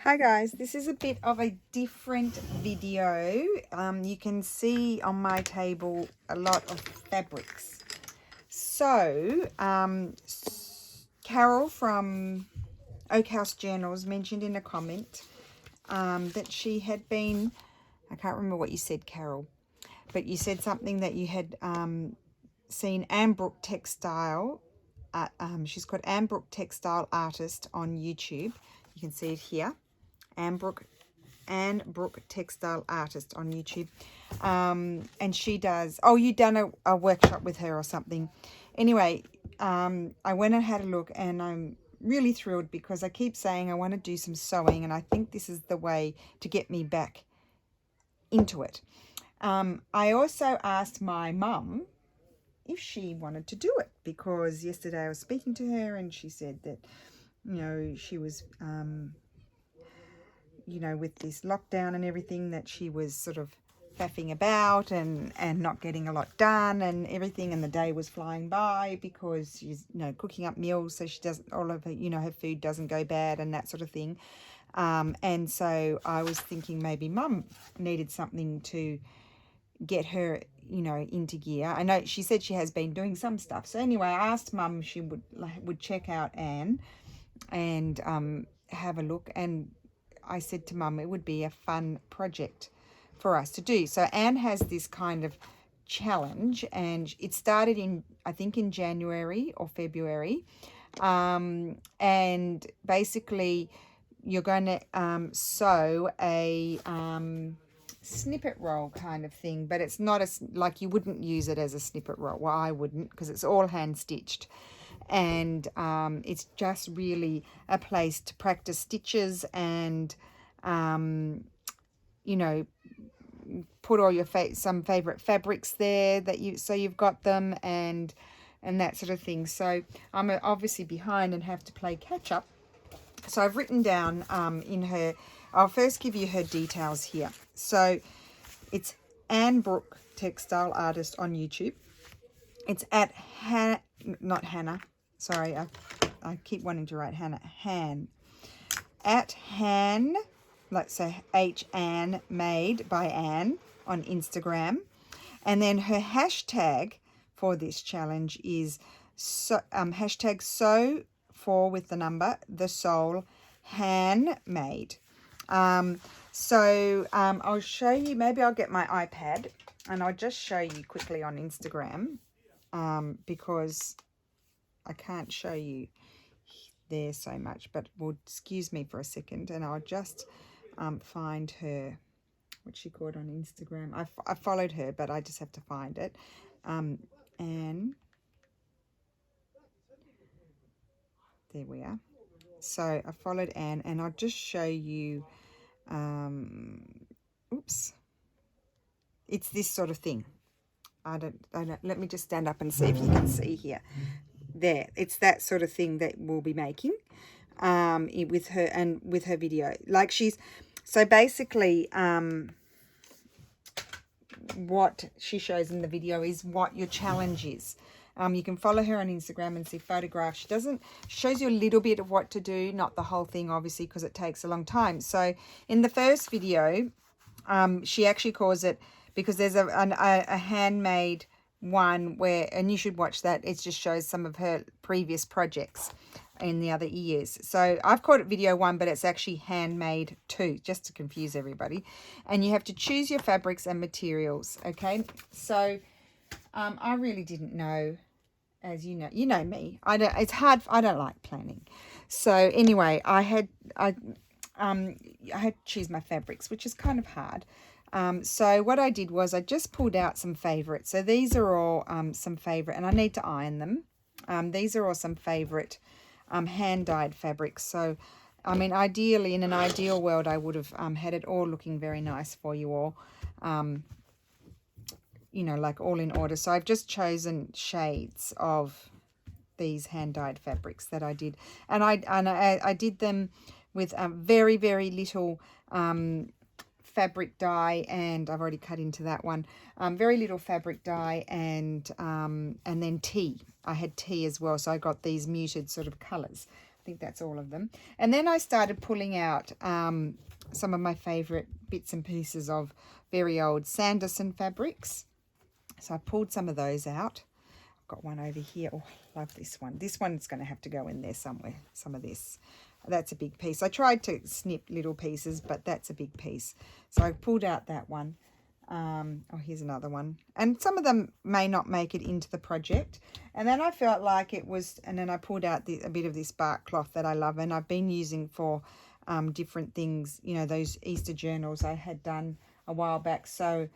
Hi guys, this is a bit of a different video. You can see on my table a lot of fabrics. So, Carol from Oak House Journals mentioned in a comment that she had been, I can't remember what you said, Carol, but you said something that you had seen Anne Brooke Textile. She's called Anne Brooke Textile Artist on YouTube. You can see it here. Anne Brooke Textile Artist on YouTube. And she does, oh, you've done a workshop with her or something. Anyway, I went and had a look, and I'm really thrilled because I keep saying I want to do some sewing, and I think this is the way to get me back into it. I also asked my mum if she wanted to do it, because yesterday I was speaking to her and she said that, you know, she was you know, with this lockdown and everything, that she was sort of faffing about and not getting a lot done and everything, and the day was flying by because she's, you know, cooking up meals so she doesn't, all of her, you know, her food doesn't go bad and that sort of thing. And so I was thinking maybe Mum needed something to get her, you know, into gear. I know she said she has been doing some stuff. So anyway, I asked Mum if she would check out Anne and have a look, and I said to Mum it would be a fun project for us to do. So Anne has this kind of challenge, and it started in, I think, in January or February, and basically you're going to sew a snippet roll kind of thing, but it's not like you wouldn't use it as a snippet roll. Well, I wouldn't, because it's all hand stitched, and it's just really a place to practice stitches and you know, put all your some favorite fabrics there that you've got them, and that sort of thing. So I'm obviously behind and have to play catch up. So I've written down in her, I'll first give you her details here. So it's Anne Brooke Textile Artist on YouTube. It's at not Hannah. Sorry, I keep wanting to write Hannah. At Han, let's say Anne Made by Anne on Instagram. And then her hashtag for this challenge is hashtag sew for with the number the soul handmade. So I'll show you, maybe I'll get my iPad and I'll just show you quickly on Instagram, because I can't show you there so much, but well, excuse me for a second, and I'll just find her, what's she called on Instagram. I followed her, but I just have to find it. Anne, there we are. So I followed Anne, and I'll just show you, oops, it's this sort of thing. I don't, let me just stand up and see if you can see here. There, it's that sort of thing that we'll be making with her, and with her video. Like she's, so basically what she shows in the video is what your challenge is. You can follow her on Instagram and see photographs. She shows you a little bit of what to do, not the whole thing, obviously, because it takes a long time. So in the first video, she actually calls it, because there's a handmade one where, and you should watch that, it just shows some of her previous projects in the other years. So I've called it video 1, but it's actually handmade 2, just to confuse everybody. And you have to choose your fabrics and materials. Okay, so I really didn't know, as you know me, it's hard, I don't like planning. So anyway, I had to choose my fabrics, which is kind of hard. So what I did was I just pulled out some favorites. So these are all some favorite, and I need to iron them. These are all some favorite hand-dyed fabrics. So I mean, ideally, in an ideal world, I would have had it all looking very nice for you all, you know, like all in order. So I've just chosen shades of these hand-dyed fabrics that I did, and I did them with very, very little fabric dye, and I've already cut into that one. Very little fabric dye, and then tea. I had tea as well, so I got these muted sort of colours think that's all of them. And then I started pulling out some of my favourite bits and pieces of very old Sanderson fabrics. So I pulled some of those out. I've got one over here. Oh, I love this one. This one's going to have to go in there somewhere, some of this. That's a big piece. I tried to snip little pieces, but that's a big piece. So I pulled out that one. Oh, here's another one. And some of them may not make it into the project. And then I felt like it was, and then I pulled out a bit of this bark cloth that I love, and I've been using for different things, you know, those Easter journals I had done a while back. So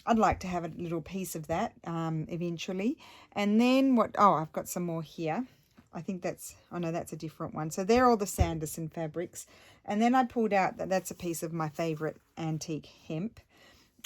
I'd like to have a little piece of that eventually. And then I've got some more here. I think that's, oh no, that's a different one. So they're all the Sanderson fabrics. And then I pulled out that's a piece of my favorite antique hemp.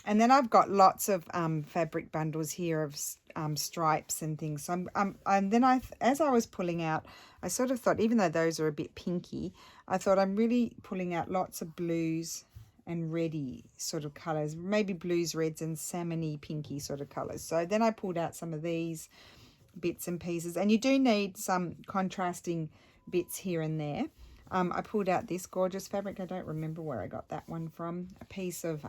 And then I've got lots of fabric bundles here of stripes and things. So and then as I was pulling out, I sort of thought, even though those are a bit pinky, I thought I'm really pulling out lots of blues and reddy sort of colours, maybe blues, reds, and salmony, pinky sort of colours. So then I pulled out some of these bits and pieces, and you do need some contrasting bits here and there. I pulled out this gorgeous fabric. I don't remember where I got that one from. A piece of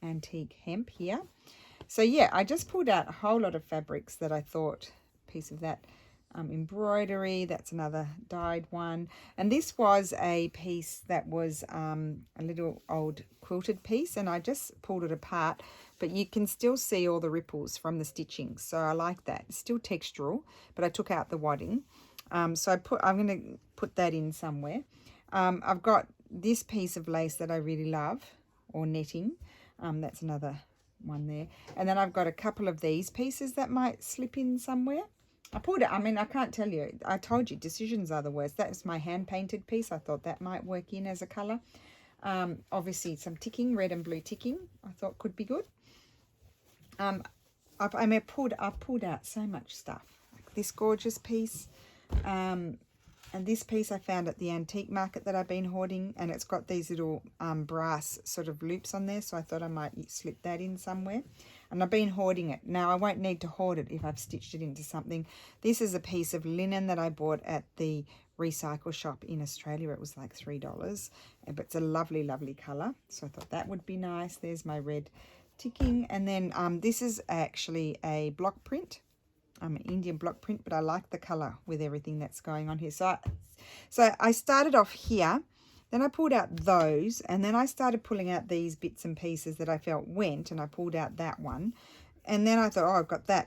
antique hemp here. So yeah, I just pulled out a whole lot of fabrics that I thought, piece of that embroidery, that's another dyed one, and this was a piece that was a little old quilted piece, and I just pulled it apart, but you can still see all the ripples from the stitching, so I like that. It's still textural, but I took out the wadding. So I'm going to put that in somewhere. I've got this piece of lace that I really love, or netting. That's another one there. And then I've got a couple of these pieces that might slip in somewhere. I pulled it, I mean, I can't tell you. I told you, decisions are the worst. That's my hand-painted piece. I thought that might work in as a colour. Obviously, some ticking, red and blue ticking, I thought could be good. I've pulled out so much stuff. Like this gorgeous piece. And this piece I found at the antique market that I've been hoarding, and it's got these little brass sort of loops on there, so I thought I might slip that in somewhere. And I've been hoarding it. Now I won't need to hoard it if I've stitched it into something. This is a piece of linen that I bought at the recycle shop in Australia. It was like $3, but it's a lovely, lovely colour. So I thought that would be nice. There's my red ticking. And then this is actually a block print. An Indian block print, but I like the colour with everything that's going on here. So I started off here, then I pulled out those, and then I started pulling out these bits and pieces that I felt went, and I pulled out that one, and then I thought, oh, I've got that.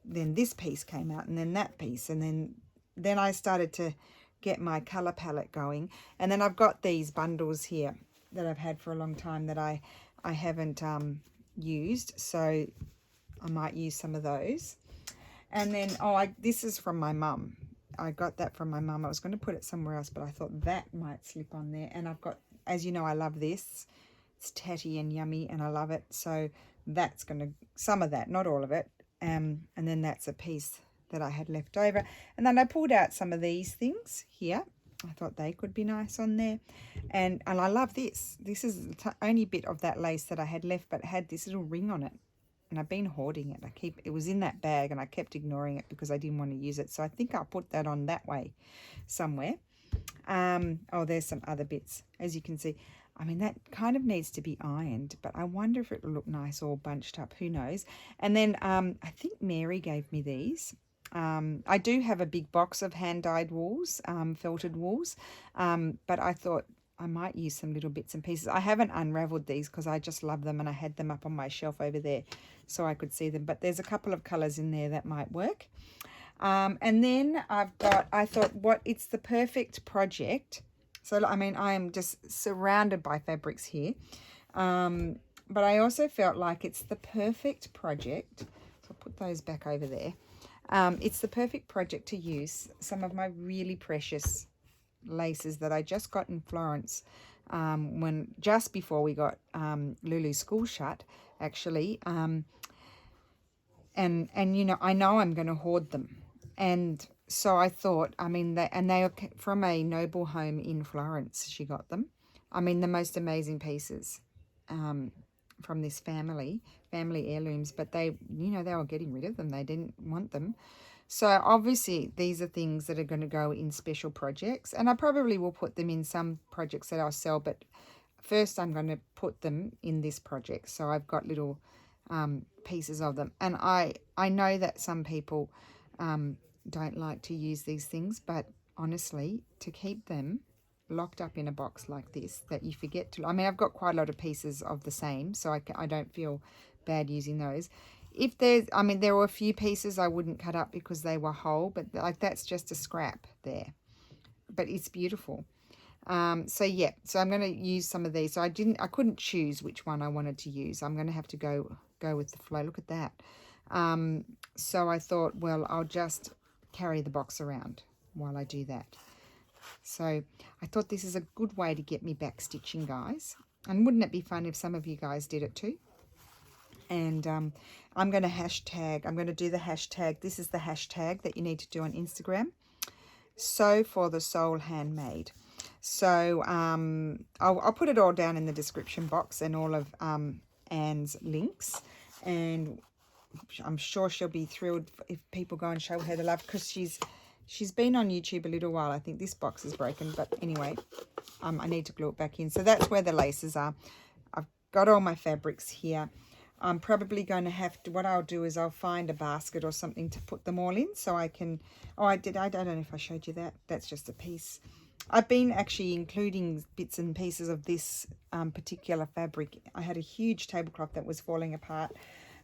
Then this piece came out, and then that piece, and then I started to get my colour palette going, and then I've got these bundles here that I've had for a long time that I haven't used, so I might use some of those. And then, this is from my mum. I got that from my mum. I was going to put it somewhere else, but I thought that might slip on there. And I've got, as you know, I love this. It's tatty and yummy, and I love it. So that's going to, some of that, not all of it. And then that's a piece that I had left over. And then I pulled out some of these things here. I thought they could be nice on there. And I love this. This is the only bit of that lace that I had left, but it had this little ring on it. And I've been hoarding it. It was in that bag, and I kept ignoring it because I didn't want to use it. So I think I'll put that on that way somewhere. There's some other bits. As you can see, I mean, that kind of needs to be ironed, but I wonder if it'll look nice all bunched up. Who knows? And then I think Mary gave me these. I do have a big box of hand-dyed wools, felted wools, but I thought I might use some little bits and pieces. I haven't unraveled these because I just love them, and I had them up on my shelf over there so I could see them. But there's a couple of colours in there that might work. And then I thought, it's the perfect project. So, I mean, I am just surrounded by fabrics here. But I also felt like it's the perfect project. So I'll put those back over there. It's the perfect project to use some of my really precious laces that I just got in Florence just before we got Lulu's school shut, actually. And you know, I know I'm going to hoard them. And so I thought, I mean, they are from a noble home in Florence. She got them. I mean, the most amazing pieces from this family heirlooms, but they, you know, they were getting rid of them. They didn't want them. So obviously these are things that are going to go in special projects, and I probably will put them in some projects that I'll sell, but first I'm going to put them in this project. So I've got little pieces of them, and I know that some people don't like to use these things, but honestly, to keep them locked up in a box like this that you forget to, I mean, I've got quite a lot of pieces of the same, so I don't feel bad using those. If there's, I mean, there were a few pieces I wouldn't cut up because they were whole, but like that's just a scrap there, but it's beautiful. So yeah, so I'm going to use some of these. So I couldn't choose which one I wanted to use. I'm going to have to go with the flow. Look at that. So I thought, well, I'll just carry the box around while I do that. So I thought this is a good way to get me back stitching, guys. And wouldn't it be fun if some of you guys did it too? And I'm going to do the hashtag. This is the hashtag that you need to do on Instagram. Sew for the Soul Handmade. So I'll put it all down in the description box and all of Anne's links. And I'm sure she'll be thrilled if people go and show her the love, because she's been on YouTube a little while. I think this box is broken, but anyway, I need to glue it back in. So that's where the laces are. I've got all my fabrics here. I'm probably going to have to, what I'll do is I'll find a basket or something to put them all in, so I can, I don't know if I showed you that. That's just a piece. I've been actually including bits and pieces of this particular fabric. I had a huge tablecloth that was falling apart,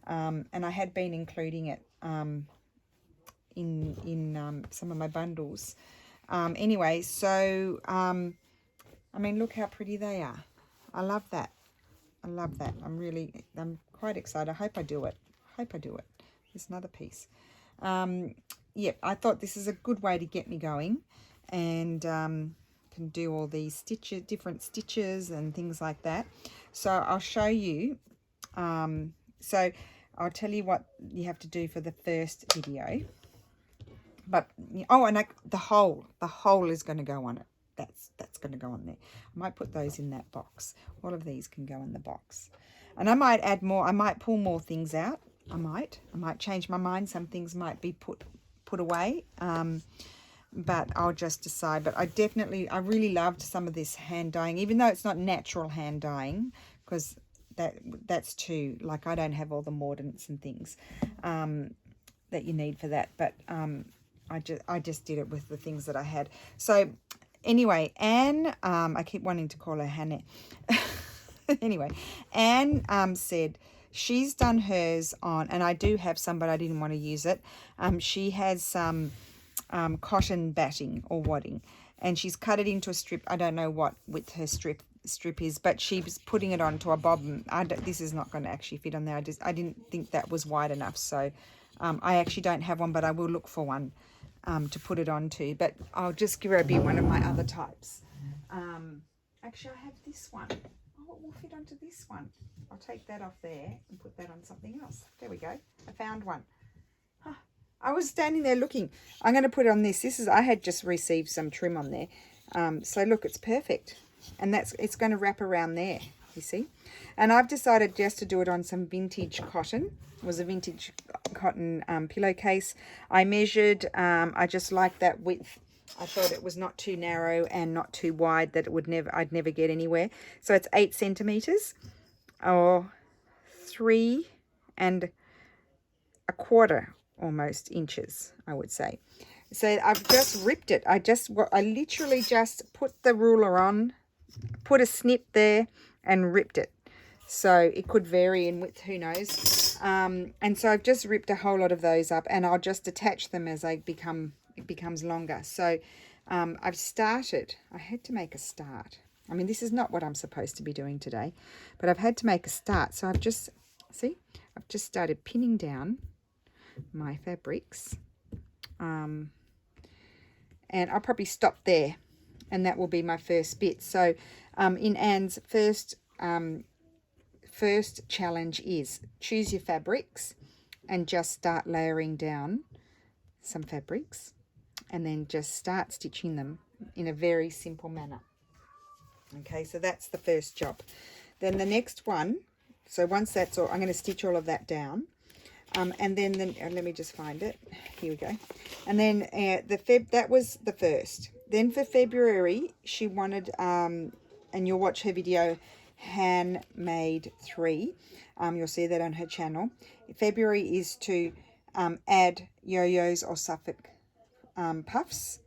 and I had been including it in some of my bundles. Anyway, so, I mean, look how pretty they are. I love that. I love that. I'm quite excited. I hope I do it. There's another piece. Yep, I thought this is a good way to get me going, and can do all these stitches, different stitches and things like that. So I'll show you. So I'll tell you what you have to do for the first video. But and the hole is going to go on it. That's going to go on there. I might put those in that box. All of these can go in the box. And I might add more. I might pull more things out. I might change my mind. Some things might be put away. But I'll just decide. But I really loved some of this hand dyeing, even though it's not natural hand dyeing, because that's too, like, I don't have all the mordants and things that you need for that. But I just did it with the things that I had. So anyway, Anne, I keep wanting to call her Hannah. Anyway, Anne said she's done hers on, and I do have some, but I didn't want to use it. She has some cotton batting or wadding, and she's cut it into a strip. I don't know what width her strip is, but she's putting it onto a bob. This is not going to actually fit on there. I didn't think that was wide enough, so I actually don't have one, but I will look for one to put it onto. But I'll just grab you one of my other types. Actually, I have this one. Oh, it will fit onto this one. I'll take that off there and put that on something else. There we go. I found one. Huh. I was standing there looking. I'm going to put it on this. I had just received some trim on there. So look, it's perfect. And it's going to wrap around there, you see. And I've decided just to do it on some vintage cotton. It was a vintage cotton pillowcase. I measured, I just like that width. I thought it was not too narrow and not too wide, that I'd never get anywhere. So it's 8 centimeters, or 3 1/4 almost inches, I would say. So I've just ripped it. I literally just put the ruler on, put a snip there, and ripped it. So it could vary in width, who knows. And so I've just ripped a whole lot of those up, and I'll just attach them as it becomes longer. So I've started. I had to make a start. I mean, this is not what I'm supposed to be doing today, but I've had to make a start. So I've just started pinning down my fabrics. And I'll probably stop there, and that will be my first bit. So in Anne's first challenge is choose your fabrics and just start layering down some fabrics, and then just start stitching them in a very simple manner. Okay, so that's the first job. Then the next one, so once that's all, I'm going to stitch all of that down. And then let me just find it. Here we go. And then that was the first. Then for February, she wanted, and you'll watch her video, Handmade 3. You'll see that on her channel. February is to add yo-yos or Suffolk puffs.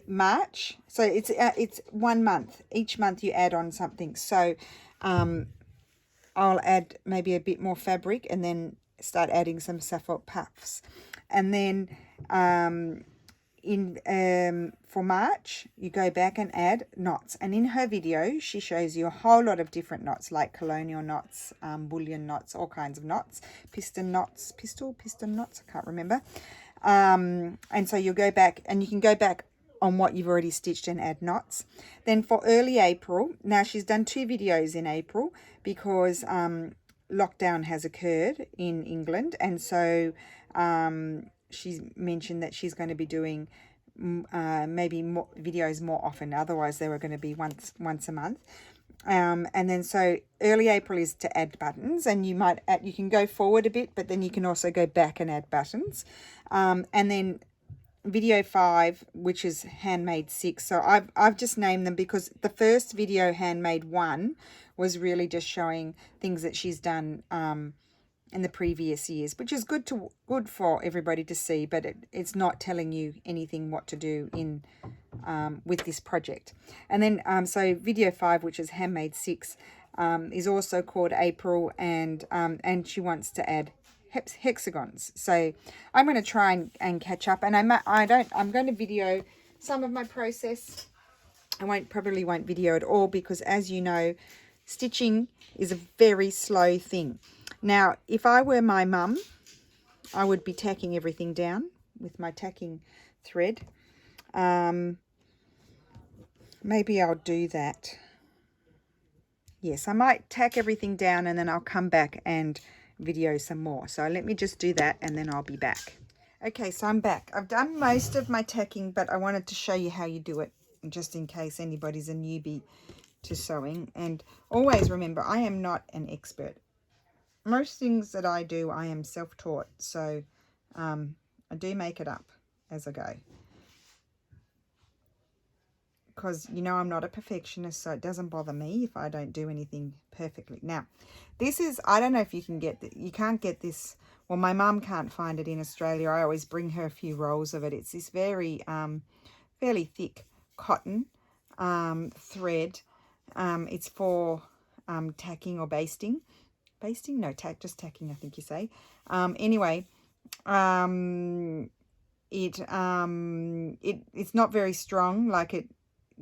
March, so it's 1 month. Each month you add on something. So I'll add maybe a bit more fabric and then start adding some Suffolk puffs. And then for March, you go back and add knots. And in her video, she shows you a whole lot of different knots, like colonial knots, bullion knots, all kinds of knots, piston knots, piston knots, I can't remember. And so you'll go back, and you can go back on what you've already stitched and add knots. Then for early April, now she's done 2 videos in April because lockdown has occurred in England, and so she's mentioned that she's going to be doing maybe more videos more often. Otherwise they were going to be once a month. And then so early April is to add buttons, and you can go forward a bit, but then you can also go back and add buttons. And then video 5, which is Handmade 6. So I've just named them because the first video, Handmade 1, was really just showing things that she's done in the previous years, which is good for everybody to see, but it's not telling you anything what to do in with this project. And then so video 5, which is Handmade 6, is also called April, and she wants to add hexagons. So I'm going to try and catch up, and I'm going to video some of my process. I probably won't video it all because, as you know, stitching is a very slow thing. Now, if I were my mum, I would be tacking everything down with my tacking thread. Maybe I'll do that. Yes, I might tack everything down and then I'll come back and video some more. So let me just do that and then I'll be back. Okay, so I'm back. I've done most of my tacking, but I wanted to show you how you do it, just in case anybody's a newbie to sewing. And always remember, I am not an expert. Most things that I do, I am self-taught. So I do make it up as I go. Because, you know, I'm not a perfectionist, so it doesn't bother me if I don't do anything perfectly. Now, this is, I don't know if you can get, you can't get this, well, my mum can't find it in Australia. I always bring her a few rolls of it. It's this very, fairly thick cotton thread. It's for tacking or basting. Basting? No, just tacking, I think you say. Anyway, it's not very strong, like it,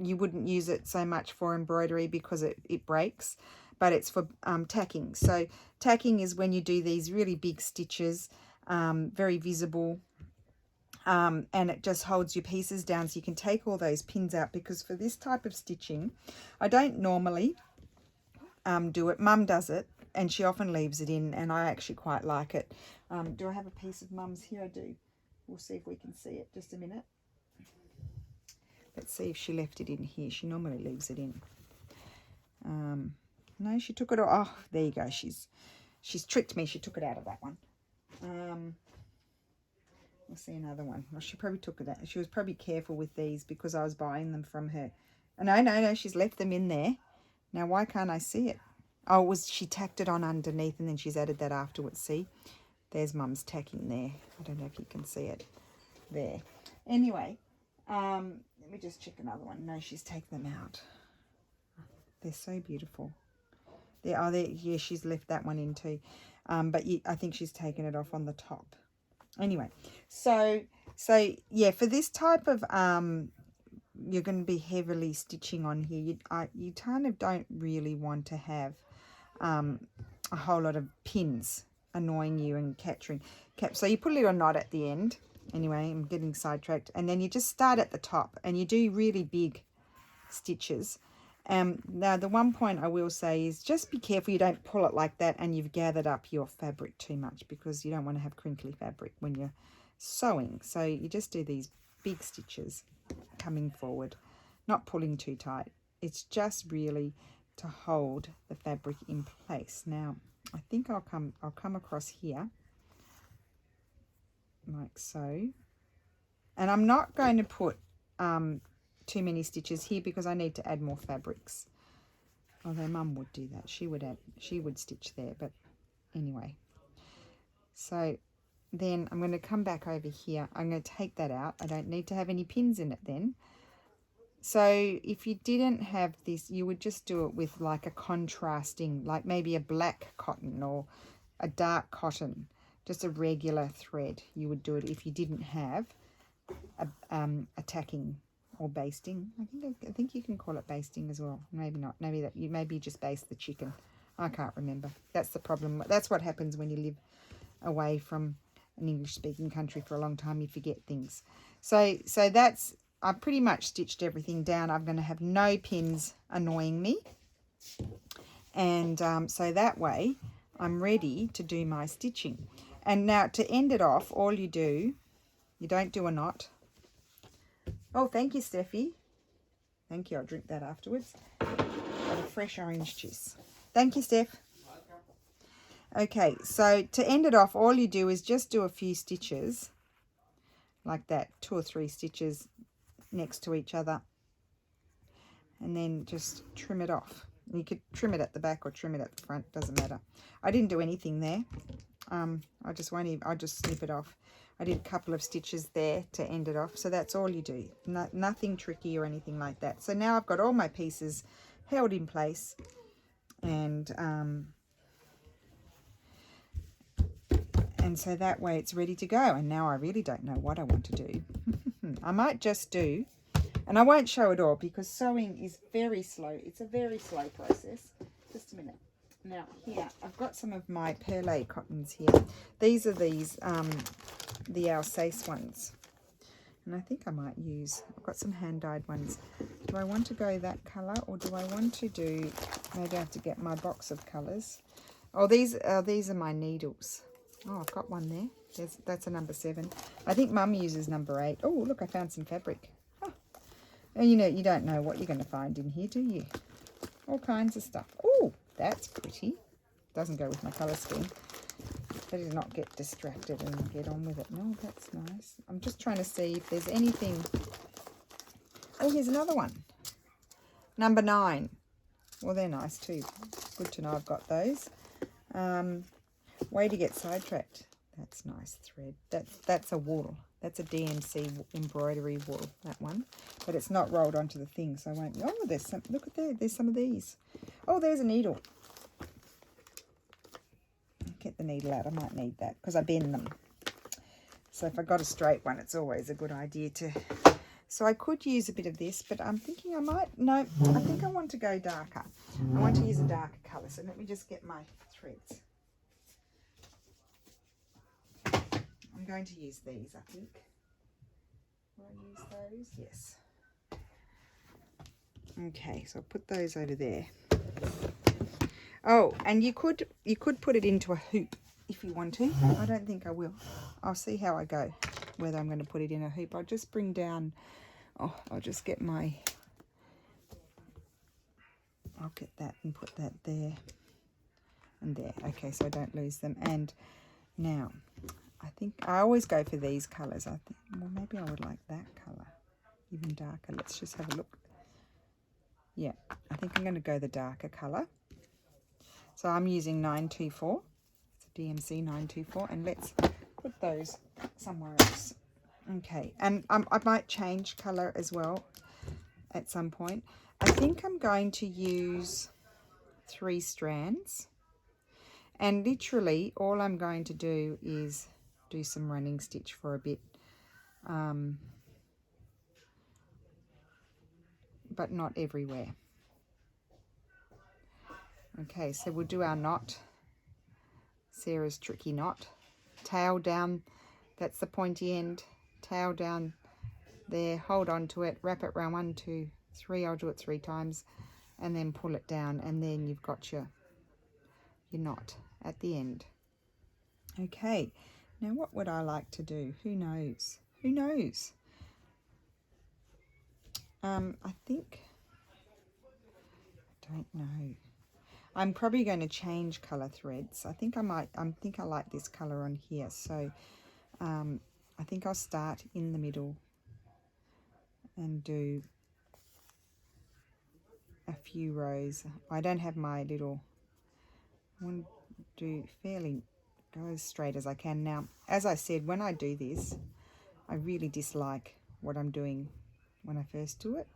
you wouldn't use it so much for embroidery because it breaks, but it's for tacking. So tacking is when you do these really big stitches, very visible, and it just holds your pieces down so you can take all those pins out, because for this type of stitching, I don't normally do it. Mum does it and she often leaves it in, and I actually quite like it. Do I have a piece of Mum's here? I do. We'll see if we can see it. Just a minute. Let's see if she left it in here. She normally leaves it in. No, she took it off. Oh, there you go. She's tricked me. She took it out of that one. We'll see another one. Well, she probably took it out. She was probably careful with these because I was buying them from her. No, she's left them in there. Now, why can't I see it? Oh, she tacked it on underneath and then she's added that afterwards. See? There's Mum's tacking there. I don't know if you can see it there. Anyway, let me just check another one. No, she's taken them out. They're so beautiful. Yeah, she's left that one in too. But I think she's taken it off on the top. Anyway, so yeah, for this type of you're going to be heavily stitching on here. You kind of don't really want to have a whole lot of pins annoying you and capturing. So you put a little knot at the end. Anyway, I'm getting sidetracked. And then you just start at the top and you do really big stitches. Now, the one point I will say is just be careful you don't pull it like that and you've gathered up your fabric too much, because you don't want to have crinkly fabric when you're sewing. So you just do these big stitches coming forward, not pulling too tight. It's just really to hold the fabric in place. Now, I think I'll come across here like so. And I'm not going to put too many stitches here because I need to add more fabrics. Although Mum would do that. She would stitch there, but anyway. So then I'm going to come back over here. I'm going to take that out. I don't need to have any pins in it then. So if you didn't have this, you would just do it with like a contrasting, like maybe a black cotton or a dark cotton, just a regular thread. You would do it if you didn't have a tacking or basting. I think you can call it basting as well. Maybe not. Maybe you just baste the chicken. I can't remember. That's the problem. That's what happens when you live away from an English-speaking country for a long time. You forget things. So that's, I pretty much stitched everything down. I'm going to have no pins annoying me. And so that way I'm ready to do my stitching. And now to end it off, all you do, you don't do a knot. Oh, thank you, Steffi. Thank you. I'll drink that afterwards. Got a fresh orange juice. Thank you, Steph. Okay, so to end it off, all you do is just do a few stitches like that, 2 or 3 stitches next to each other, and then just trim it off. You could trim it at the back or trim it at the front, doesn't matter. I didn't do anything there. I'll just snip it off. I did a couple of stitches there to end it off. So that's all you do. Nothing tricky or anything like that. So now I've got all my pieces held in place, and so that way it's ready to go. And now I really don't know what I want to do. I might just do, and I won't show it all because sewing is very slow. It's a very slow process. Just a minute. Now here, I've got some of my perle cottons here. These are the Alsace ones. And I think I might use, I've got some hand-dyed ones. Do I want to go that colour, or do I want to do, maybe I have to get my box of colours. Oh, these are my needles. Oh, I've got one there. That's a number 7. I think Mum uses number 8. Oh, look, I found some fabric. Oh. And you don't know what you're going to find in here, do you? All kinds of stuff. Oh, that's pretty. Doesn't go with my colour scheme. Better not get distracted and get on with it. No, that's nice. I'm just trying to see if there's anything. Oh, here's another one. Number 9. Well, they're nice too. Good to know I've got those. Way to get sidetracked. That's nice thread. That's a wool. That's a DMC embroidery wool, that one. But it's not rolled onto the thing, so I won't. Oh, there's some. Look at there. There's some of these. Oh, there's a needle. Get the needle out. I might need that because I bend them. So if I got a straight one, it's always a good idea to. So I could use a bit of this, but I'm thinking I might. No, I think I want to go darker. I want to use a darker colour. So let me just get my threads. I'm going to use these, I think. Will I use those? Yes. Okay, so I'll put those over there. Oh, and you could put it into a hoop if you want to. I don't think I will. I'll see how I go, whether I'm going to put it in a hoop. I'll just bring down, I'll just get my, I'll get that and put that there and there. Okay, so I don't lose them. And now, I think I always go for these colours. I think, well, maybe I would like that colour, even darker. Let's just have a look. Yeah, I think I'm going to go the darker colour. So I'm using 924. It's a DMC 924, and let's put those somewhere else. Okay, and I might change colour as well at some point. I think I'm going to use 3 strands, and literally all I'm going to do is do some running stitch for a bit, but not everywhere. Okay, so we'll do our knot, Sarah's tricky knot, tail down, that's the pointy end, tail down there, hold on to it, wrap it around 1, 2, 3, I'll do it 3 times, and then pull it down, and then you've got your knot at the end. Okay, now what would I like to do? Who knows? Who knows? I think, I don't know. I'm probably going to change colour threads. I think I like this colour on here. So I think I'll start in the middle and do a few rows. I don't have my little, I want to do fairly, go as straight as I can. Now, as I said, when I do this, I really dislike what I'm doing when I first do it,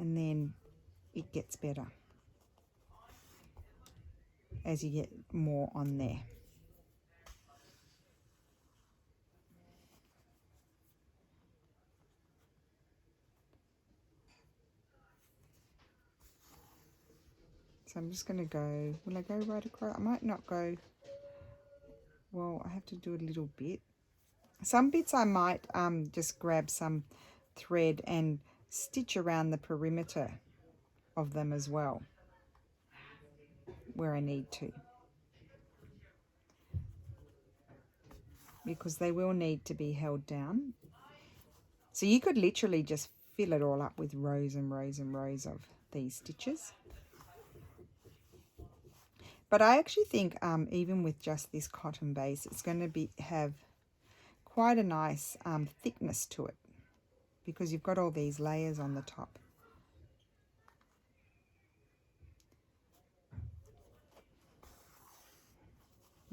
and then it gets better as you get more on there. So I'm just going to go, will I go right across? I might not go, well, I have to do a little bit. Some bits I might just grab some thread and stitch around the perimeter of them as well, where I need to. Because they will need to be held down. So you could literally just fill it all up with rows and rows and rows of these stitches. But I actually think even with just this cotton base, it's going to have quite a nice thickness to it, because you've got all these layers on the top.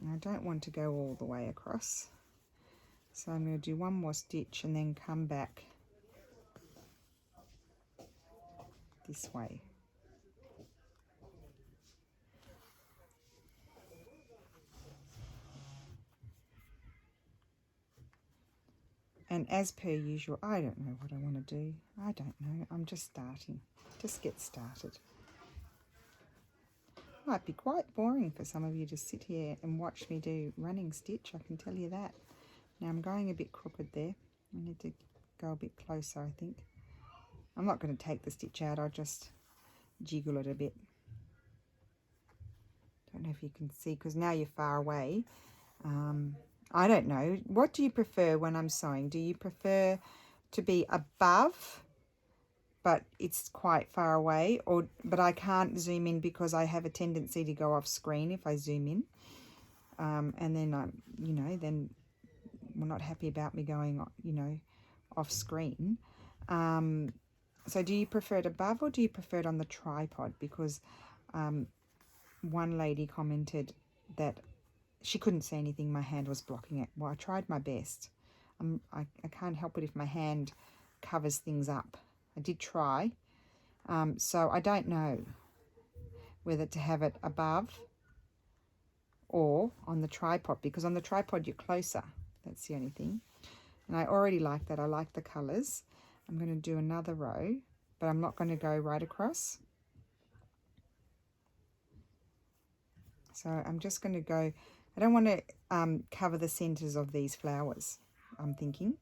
And I don't want to go all the way across. So I'm going to do one more stitch and then come back this way. And as per usual, I don't know what I want to do. I don't know. I'm just starting. Just get started. Might be quite boring for some of you to sit here and watch me do running stitch, I can tell you that. Now I'm going a bit crooked there. I need to go a bit closer, I think. I'm not going to take the stitch out, I'll just jiggle it a bit. Don't know if you can see, because now you're far away. I don't know. What do you prefer when I'm sewing? Do you prefer to be above, but it's quite far away, but I can't zoom in because I have a tendency to go off screen if I zoom in, and then then we're not happy about me going, off screen. So do you prefer it above or do you prefer it on the tripod? Because one lady commented that she couldn't see anything, my hand was blocking it. Well, I tried my best. I can't help it if my hand covers things up. I did try. So I don't know whether to have it above or on the tripod, because on the tripod you're closer. That's the only thing. And I already like that. I like the colours. I'm going to do another row, but I'm not going to go right across. So I'm just going to go, I don't want to cover the centres of these flowers, I'm thinking,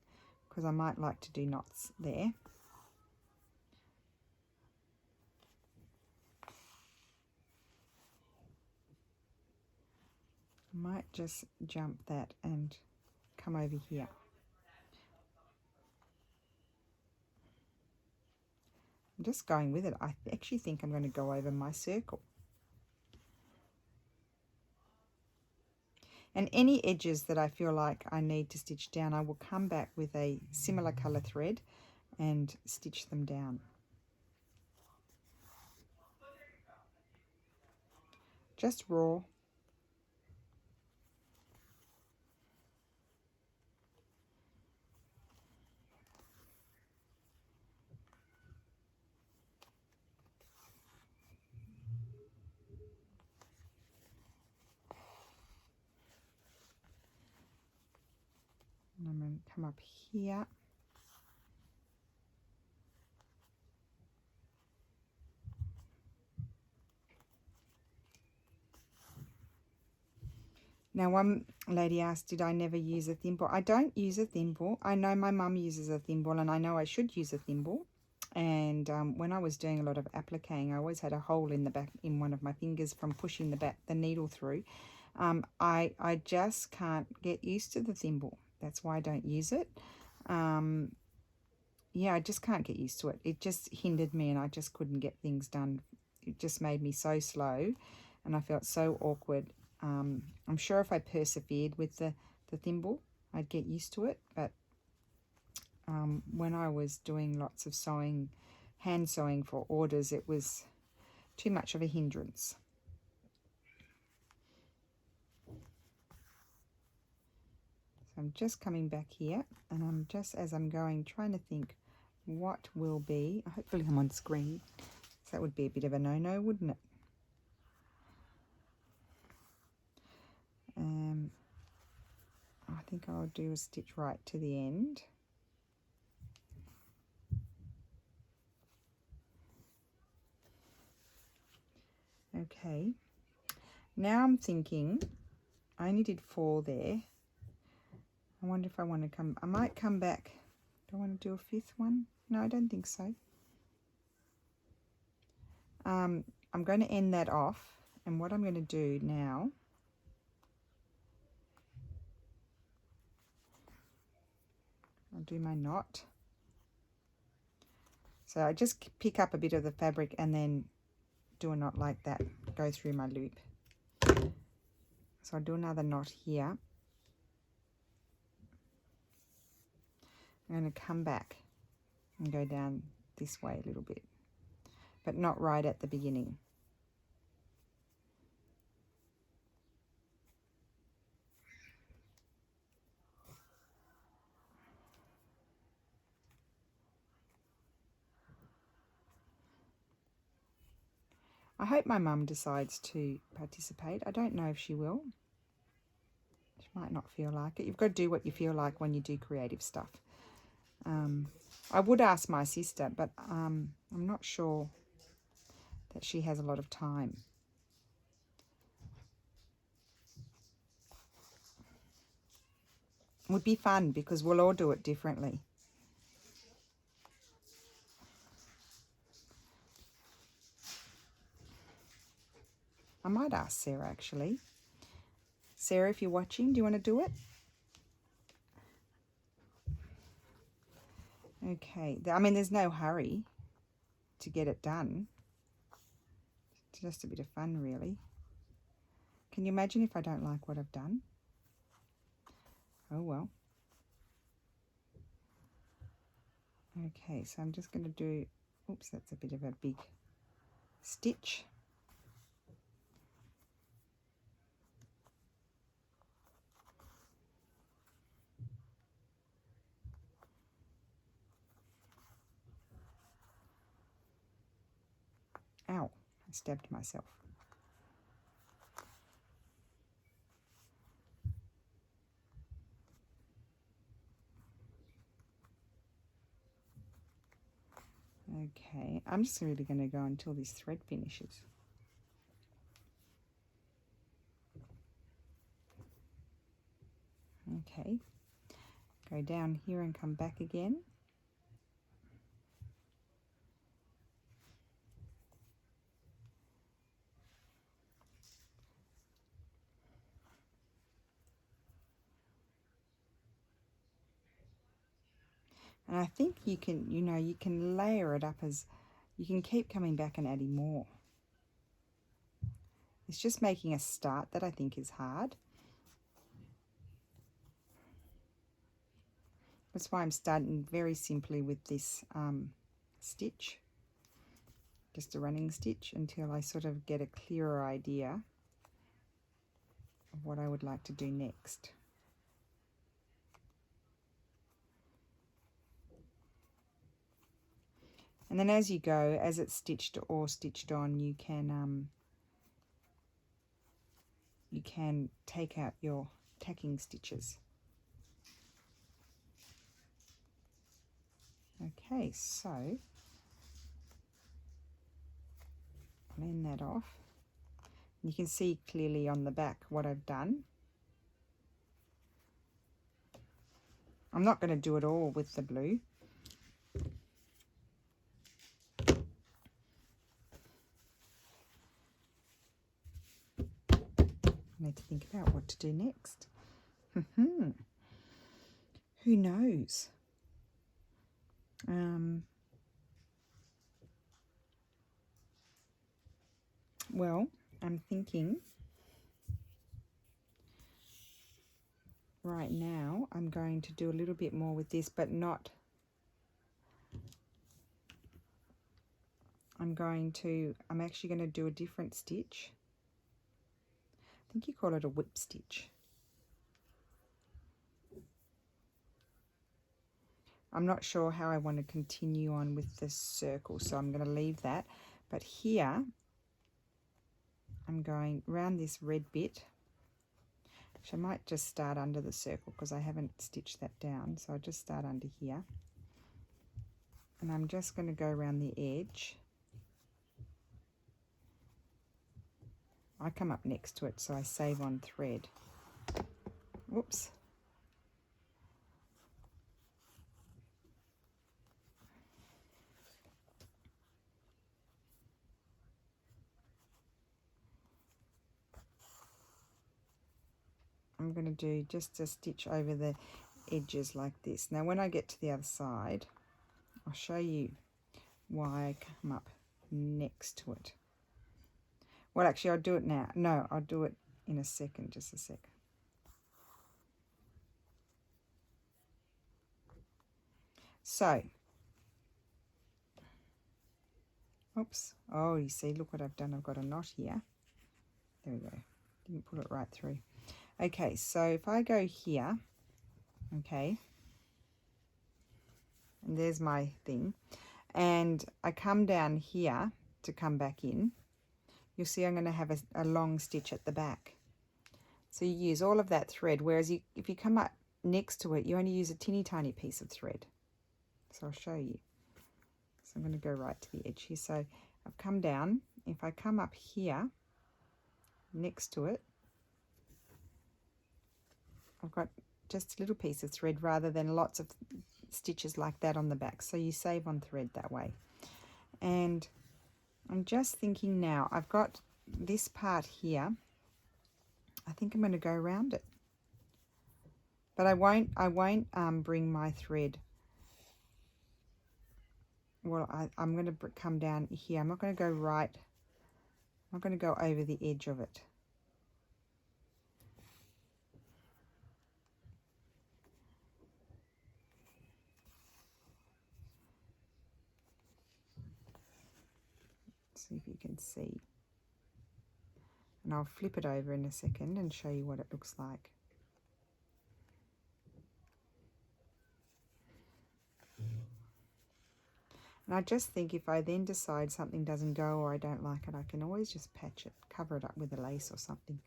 because I might like to do knots there. I might just jump that and come over here. I'm just going with it. I actually think I'm going to go over my circle. And any edges that I feel like I need to stitch down, I will come back with a similar colour thread and stitch them down. Just raw. And I'm going to come up here. Now, one lady asked, did I never use a thimble? I don't use a thimble. I know my mum uses a thimble, and I know I should use a thimble. And when I was doing a lot of appliquing, I always had a hole in the back, in one of my fingers from pushing the needle through. I just can't get used to the thimble. That's why I don't use it. Yeah, I just can't get used to it. It just hindered me, and I just couldn't get things done. It just made me so slow, and I felt so awkward. I'm sure if I persevered with the thimble, I'd get used to it, but when I was doing lots of sewing, hand sewing for orders, it was too much of a hindrance. So I'm just coming back here, and I'm just, as I'm going, trying to think what will be, hopefully I'm on screen, so that would be a bit of a no-no, wouldn't it? I think I'll do a stitch right to the end. Okay, now I'm thinking, I only did 4 there. I wonder if I want to I might come back. Do I want to do a 5th one? No, I don't think so. I'm going to end that off, and what I'm going to do now, I'll do my knot. So I just pick up a bit of the fabric and then do a knot like that, go through my loop. So I'll do another knot here. I'm going to come back and go down this way a little bit, but not right at the beginning. I hope my mum decides to participate. I don't know if she will. She might not feel like it. You've got to do what you feel like when you do creative stuff. I would ask my sister, but I'm not sure that she has a lot of time. It would be fun because we'll all do it differently. I might ask Sarah, actually. Sarah, if you're watching, do you want to do it? Okay. I mean, there's no hurry to get it done. It's just a bit of fun, really. Can you imagine if I don't like what I've done? Oh, well. Okay, so I'm just going to do... Oops, that's a bit of a big stitch. Ow, I stabbed myself. Okay, I'm just really going to go until this thread finishes. Okay, go down here and come back again. And I think you can, you can layer it up as, you can keep coming back and adding more. It's just making a start that I think is hard. That's why I'm starting very simply with this stitch, just a running stitch, until I sort of get a clearer idea of what I would like to do next. And then as you go, as it's stitched or stitched on, you can take out your tacking stitches. Okay, so I'll end that off. You can see clearly on the back what I've done. I'm not going to do it all with the blue. I need to think about what to do next. Who knows? Well, I'm thinking right now I'm going to do a little bit more with this, but not I'm actually going to do a different stitch. I think you call it a whip stitch. I'm not sure how I want to continue on with this circle, so I'm going to leave that. But here, I'm going around this red bit, which I might just start under the circle because I haven't stitched that down. So I'll just start under here. And I'm just going to go around the edge. I come up next to it, so I save on thread. Whoops. I'm going to do just a stitch over the edges like this. Now when I get to the other side, I'll show you why I come up next to it. Well, actually, I'll do it now. No, I'll do it in a second, just a sec. So, oops. Oh, you see, look what I've done. I've got a knot here. There we go. Didn't pull it right through. Okay, so if I go here, okay, and there's my thing, and I come down here to come back in, you'll see I'm going to have a long stitch at the back. So you use all of that thread, whereas if you come up next to it, you only use a teeny tiny piece of thread. So I'll show you. So I'm going to go right to the edge here. So I've come down. If I come up here next to it, I've got just a little piece of thread rather than lots of stitches like that on the back. So you save on thread that way. And I'm just thinking now, I've got this part here. I think I'm going to go around it. But I won't bring my thread. Well, I'm going to come down here. I'm not going to go right. I'm not going to go over the edge of it. See if you can see. And I'll flip it over in a second and show you what it looks like. And I just think if I then decide something doesn't go or I don't like it, I can always just patch it, cover it up with a lace or something.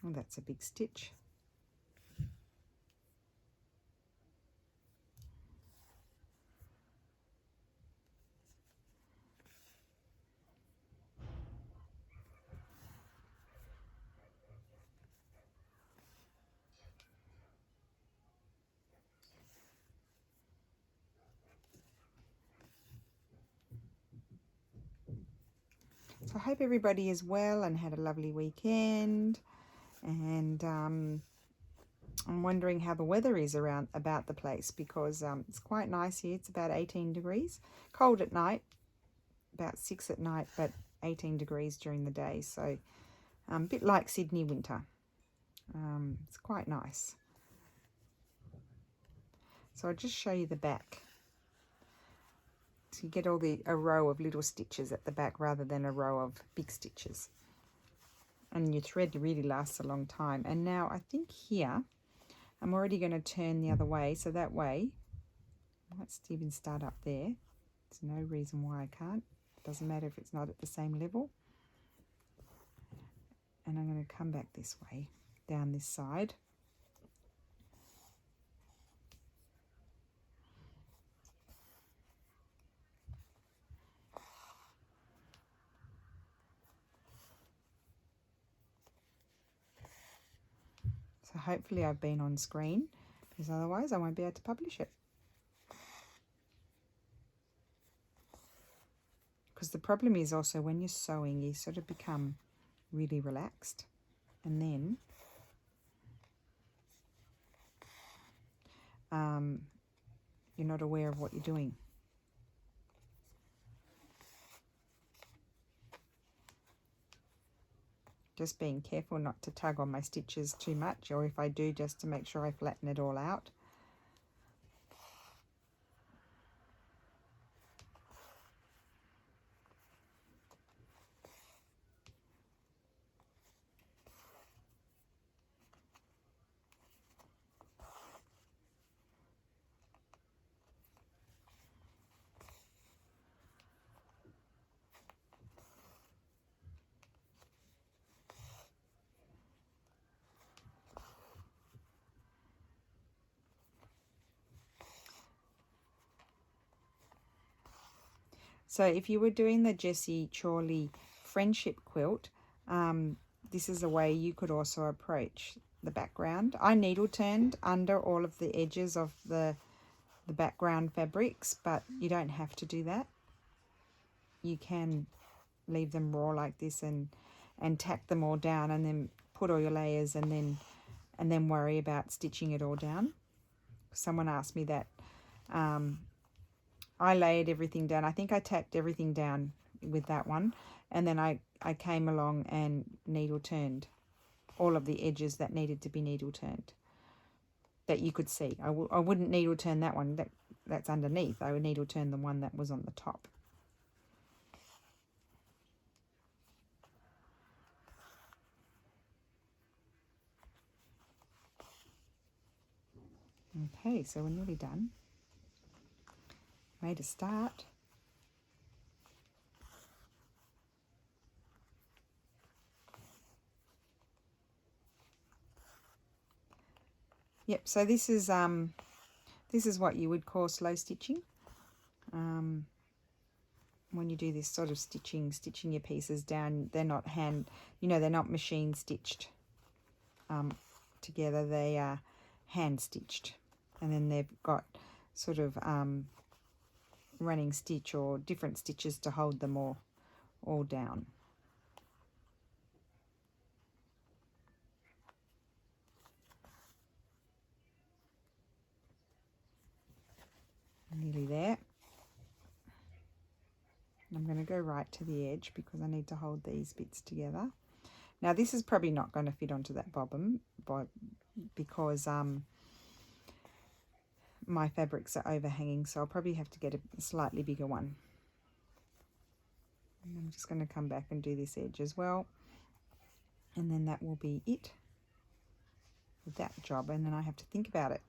Oh, that's a big stitch. So I hope everybody is well and had a lovely weekend. And I'm wondering how the weather is about the place, because it's quite nice here. It's about 18 degrees. Cold at night, about 6 at night, but 18 degrees during the day. So a bit like Sydney winter. It's quite nice. So I'll just show you the back. So you get a row of little stitches at the back rather than a row of big stitches. And your thread really lasts a long time. And now I think here, I'm already going to turn the other way. So that way, let's even start up there. There's no reason why I can't. It doesn't matter if it's not at the same level. And I'm going to come back this way, down this side. So hopefully I've been on screen, because otherwise I won't be able to publish it. Because the problem is also when you're sewing, you sort of become really relaxed, and then you're not aware of what you're doing. Just being careful not to tug on my stitches too much, or if I do, just to make sure I flatten it all out. So if you were doing the Jessie Chorley friendship quilt, this is a way you could also approach the background. I needle turned under all of the edges of the background fabrics, but you don't have to do that. You can leave them raw like this and tack them all down, and then put all your layers, and then worry about stitching it all down. Someone asked me that. I layered everything down. I think I tacked everything down with that one, and then I came along and needle turned all of the edges that needed to be needle turned, that you could see. I wouldn't needle turn that one that's underneath. I would needle turn the one that was on the top. Okay, so we're nearly done. Made a start. Yep, so this is what you would call slow stitching. When you do this sort of stitching your pieces down, they're not they're not machine stitched together. They are hand stitched, and then they've got sort of running stitch or different stitches to hold them all down. Nearly there. I'm going to go right to the edge because I need to hold these bits together. Now this is probably not going to fit onto that bobbin, because my fabrics are overhanging, so I'll probably have to get a slightly bigger one. And I'm just going to come back and do this edge as well, and then that will be it with that job, and then I have to think about it.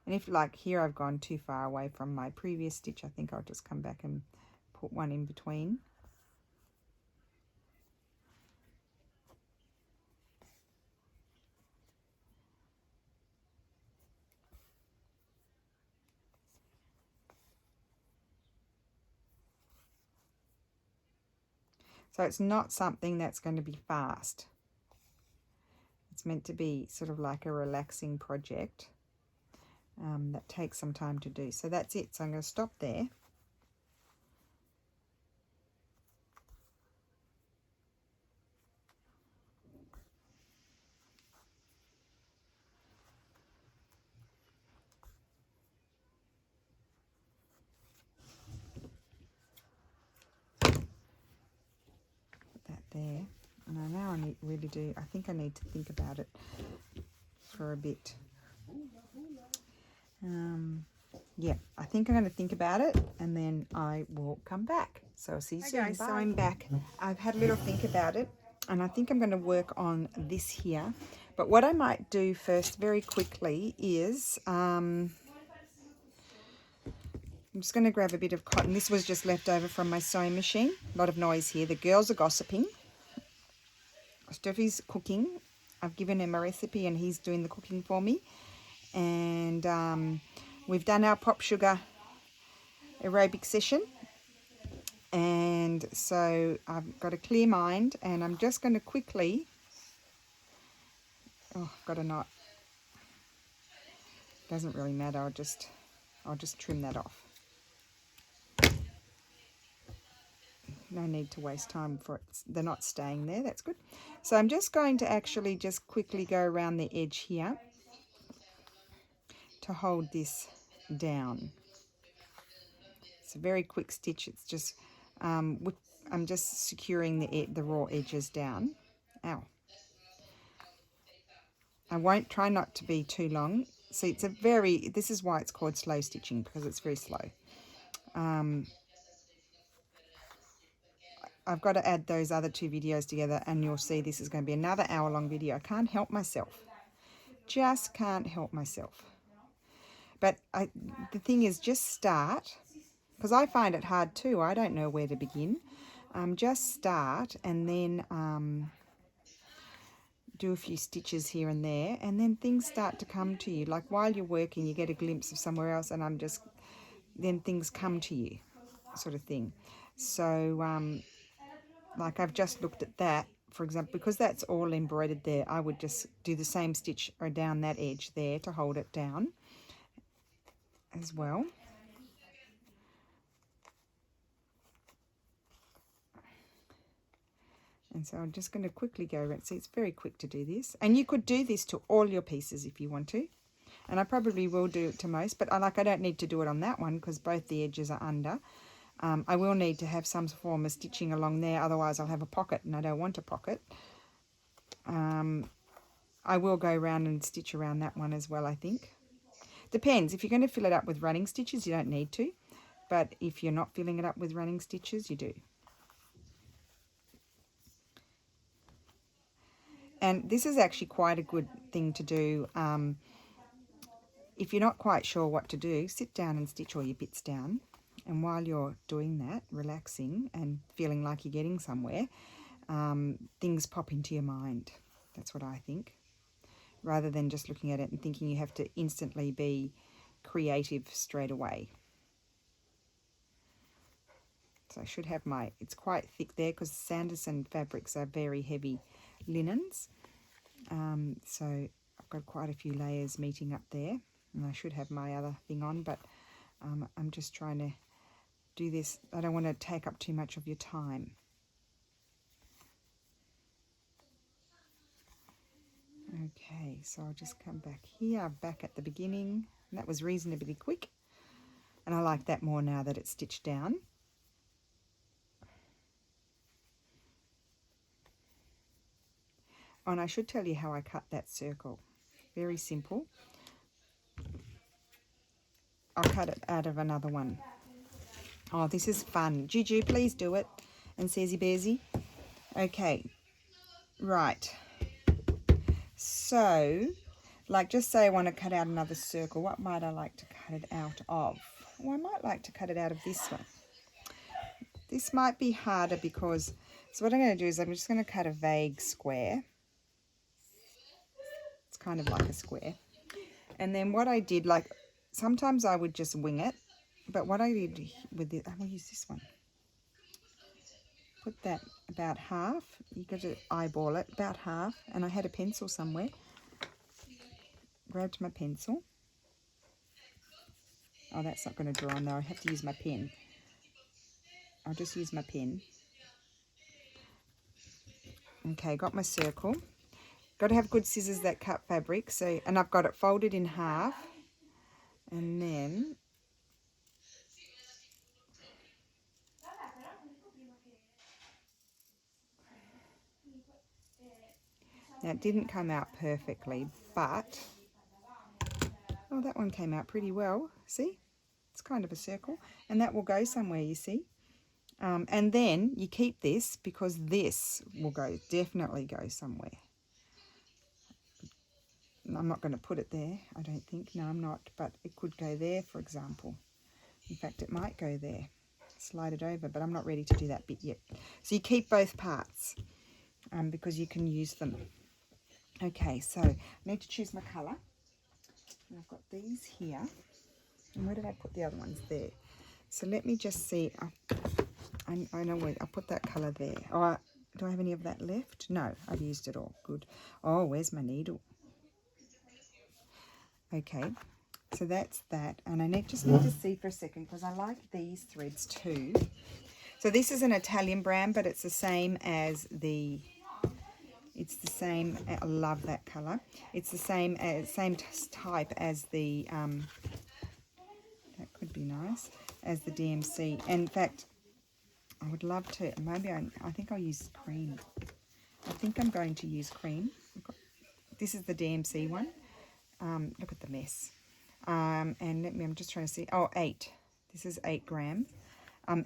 And if, like here, I've gone too far away from my previous stitch, I think I'll just come back and put one in between. So it's not something that's going to be fast. It's meant to be sort of like a relaxing project that takes some time to do. So that's it. So I'm going to stop there. Put that there. And I now I think I need to think about it for a bit. Yeah, I think I'm going to think about it, and then I will come back. So I'll see you soon. Guys, so I'm back. I've had a little think about it, and I think I'm going to work on this here. But what I might do first very quickly is I'm just going to grab a bit of cotton. This was just left over from my sewing machine. A lot of noise here. The girls are gossiping. Steffi's cooking. I've given him a recipe and he's doing the cooking for me. And we've done our pop sugar aerobic session. And so I've got a clear mind, and I'm just going to quickly... Oh, got a knot. Doesn't really matter. I'll just trim that off. No need to waste time for it. They're not staying there. That's good. So I'm just going to actually just quickly go around the edge here to hold this down. It's a very quick stitch. It's just I'm just securing the raw edges down. Ow. I won't try not to be too long. See, this is why it's called slow stitching, because it's very slow. I've got to add those other 2 videos together, and you'll see this is going to be another hour-long video. I can't help myself. Just can't help myself. But the thing is, just start, because I find it hard too. I don't know where to begin. Just start, and then do a few stitches here and there, and then things start to come to you. Like while you're working, you get a glimpse of somewhere else, and then things come to you, sort of thing. So, like I've just looked at that, for example, because that's all embroidered there, I would just do the same stitch down that edge there to hold it down as well. And so I'm just going to quickly go around. See, it's very quick to do this. And you could do this to all your pieces if you want to. And I probably will do it to most, but I don't need to do it on that one because both the edges are under. I will need to have some form of stitching along there, otherwise I'll have a pocket, and I don't want a pocket. I will go around and stitch around that one as well, I think. Depends. If you're going to fill it up with running stitches, you don't need to. But if you're not filling it up with running stitches, you do. And this is actually quite a good thing to do. If you're not quite sure what to do, sit down and stitch all your bits down. And while you're doing that, relaxing and feeling like you're getting somewhere, things pop into your mind. That's what I think. Rather than just looking at it and thinking you have to instantly be creative straight away. So I should have it's quite thick there because Sanderson fabrics are very heavy linens. So I've got quite a few layers meeting up there, and I should have my other thing on, but I'm just trying to do this. I don't want to take up too much of your time. Okay, so I'll just come back here, back at the beginning. And that was reasonably quick, and I like that more now that it's stitched down. Oh, and I should tell you how I cut that circle. Very simple. I'll cut it out of another one. Oh, this is fun. Juju, please do it. And Sazy Bearsy. Okay, right. So, like, just say I want to cut out another circle. What might I like to cut it out of? Well, I might like to cut it out of this one. This might be harder because, so what I'm going to do is I'm just going to cut a vague square. It's kind of like a square. And then what I did, like, sometimes I would just wing it. But what I did with it, I'm going to use this one. Put that about half. You got to eyeball it, about half. And I had a pencil somewhere. Grabbed my pencil. Oh, that's not going to draw on there. I have to use my pen. I'll just use my pen. Okay, got my circle. Got to have good scissors that cut fabric. So, and I've got it folded in half. And then now it didn't come out perfectly, but oh, that one came out pretty well. See? It's kind of a circle, and that will go somewhere, you see. And then you keep this because this will definitely go somewhere. I'm not going to put it there, I don't think. No, I'm not, but it could go there, for example. In fact, it might go there. Slide it over, but I'm not ready to do that bit yet. So you keep both parts because you can use them. Okay, so I need to choose my colour. And I've got these here. And where did I put the other ones? There. So let me just see. I know where. I'll put that colour there. Oh, do I have any of that left? No, I've used it all. Good. Oh, where's my needle? Okay, so that's that. And I just need to see for a second because I like these threads too. So this is an Italian brand, but it's the same as the... It's the same, I love that colour. It's the same type as the, that could be nice, as the DMC. And in fact, I would love to, maybe I think I'll use cream. I think I'm going to use cream. This is the DMC one. Look at the mess. And I'm just trying to see. Oh, 8. This is 8 grams.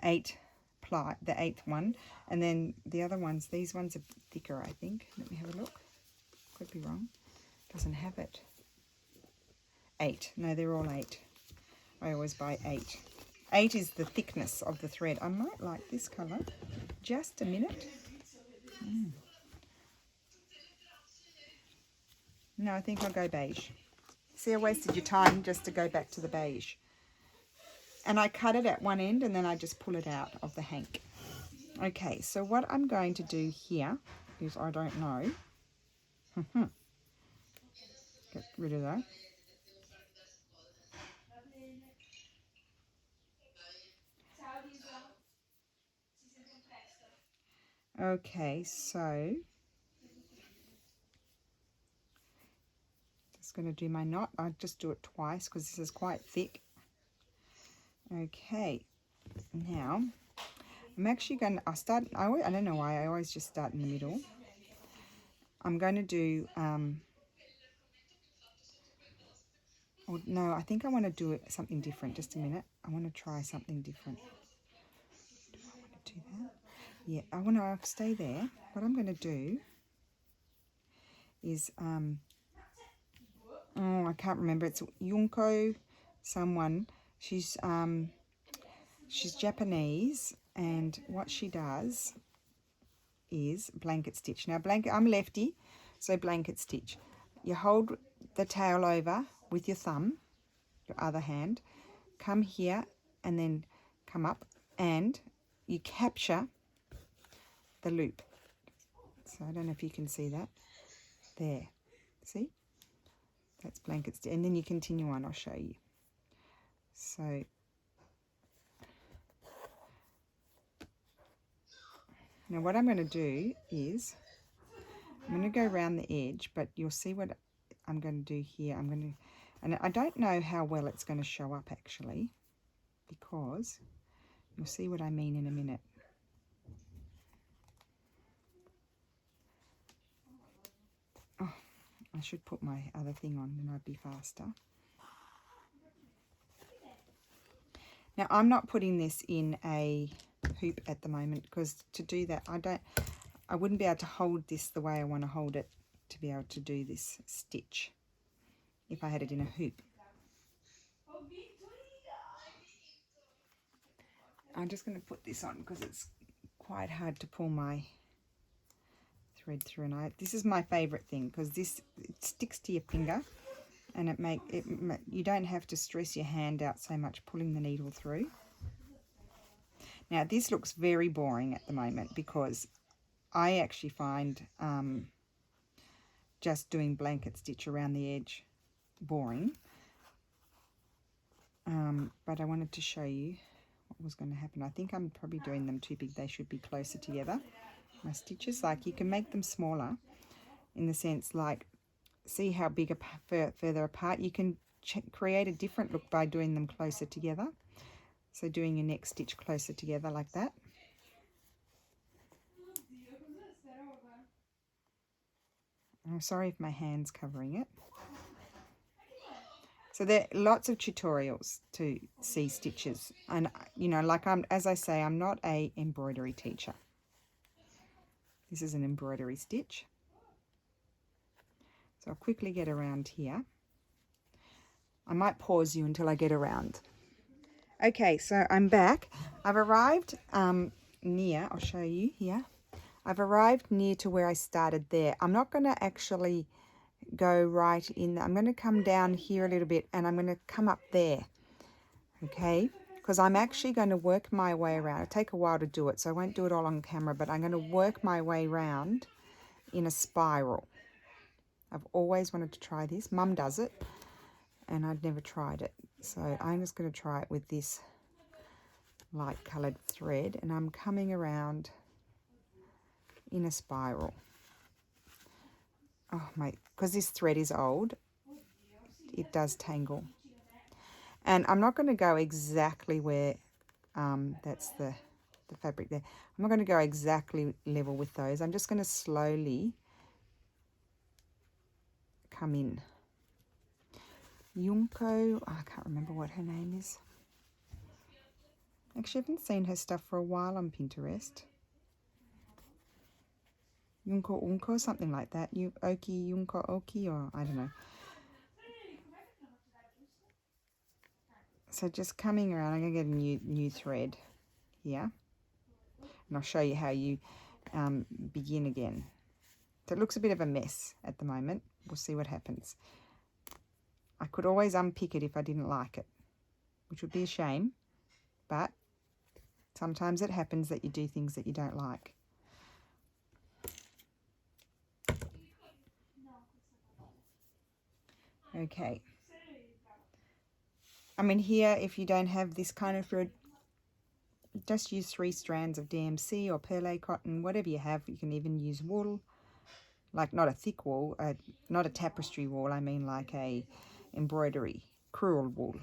8 ply, the 8th one. And then the other ones, these ones are thicker, I think. Let me have a look. Could be wrong. Doesn't have it. 8. No, they're all 8. I always buy 8. 8 is the thickness of the thread. I might like this colour. Just a minute. No, I think I'll go beige. See, I wasted your time just to go back to the beige. And I cut it at one end and then I just pull it out of the hank. Okay, so what I'm going to do here is, I don't know. Get rid of that. Okay, so just going to do my knot. I just do it twice because this is quite thick. Okay, now I'm actually going to, I don't know why, I always just start in the middle. I'm going to do, oh, no, I think I want to do something different. Just a minute. I want to try something different. Do I want to do that? Yeah, I want to stay there. What I'm going to do is, oh, I can't remember. It's Yunko someone. She's Japanese, and what she does is blanket stitch. Now, I'm lefty, so blanket stitch. You hold the tail over with your thumb, your other hand, come here and then come up, and you capture the loop. So I don't know if you can see that. There. See? That's blanket stitch. And then you continue on. I'll show you. So now what I'm going to do is I'm going to go around the edge, but you'll see what I'm going to do here. And I don't know how well it's going to show up actually, because you'll see what I mean in a minute. Oh, I should put my other thing on, then I'd be faster. Now, I'm not putting this in a hoop at the moment, because to do that, I wouldn't be able to hold this the way I want to hold it to be able to do this stitch if I had it in a hoop. I'm just going to put this on because it's quite hard to pull my thread through, and this is my favorite thing, because it sticks to your finger, and you don't have to stress your hand out so much pulling the needle through. Now, this looks very boring at the moment, because I actually find just doing blanket stitch around the edge boring. But I wanted to show you what was going to happen. I think I'm probably doing them too big. They should be closer together. My stitches, like, you can make them smaller in the sense, like, see how big further apart. You can create a different look by doing them closer together. So doing your next stitch closer together like that. I'm sorry if my hand's covering it. So there are lots of tutorials to see stitches, and you know, like as I say, I'm not a embroidery teacher. This is an embroidery stitch. So I'll quickly get around here. I might pause you until I get around. Okay, so I'm back. I've arrived near, I'll show you here. I've arrived near to where I started there. I'm not going to actually go right in. I'm going to come down here a little bit, and I'm going to come up there. Okay, because I'm actually going to work my way around. It'll take a while to do it, so I won't do it all on camera, but I'm going to work my way around in a spiral. I've always wanted to try this. Mum does it, and I'd never tried it. So I'm just going to try it with this light coloured thread, and I'm coming around in a spiral. Oh mate, because this thread is old, it does tangle. And I'm not going to go exactly where that's the the fabric there. I'm not going to go exactly level with those. I'm just going to slowly come in. Yunko, oh, I can't remember what her name is. Actually, I haven't seen her stuff for a while on Pinterest. Yunko Unko, something like that. Oki, Yunko Oki, or I don't know. So just coming around, I'm going to get a new thread here. And I'll show you how you begin again. So it looks a bit of a mess at the moment. We'll see what happens. I could always unpick it if I didn't like it, which would be a shame, but sometimes it happens that you do things that you don't like. Okay. I mean, here, if you don't have this kind of thread, just use 3 strands of DMC or perlé cotton, whatever you have. You can even use wool, like not a thick wool, not a tapestry wool, I mean like a embroidery, crewel wool.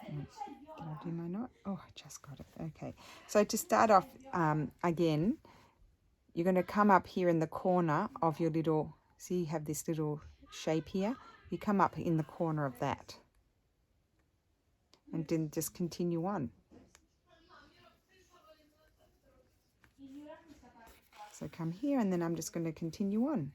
Did I do my knot? Oh, I just got it. Okay. So to start off, again, you're going to come up here in the corner of your little, see you have this little shape here? You come up in the corner of that. And then just continue on. So come here and then I'm just going to continue on.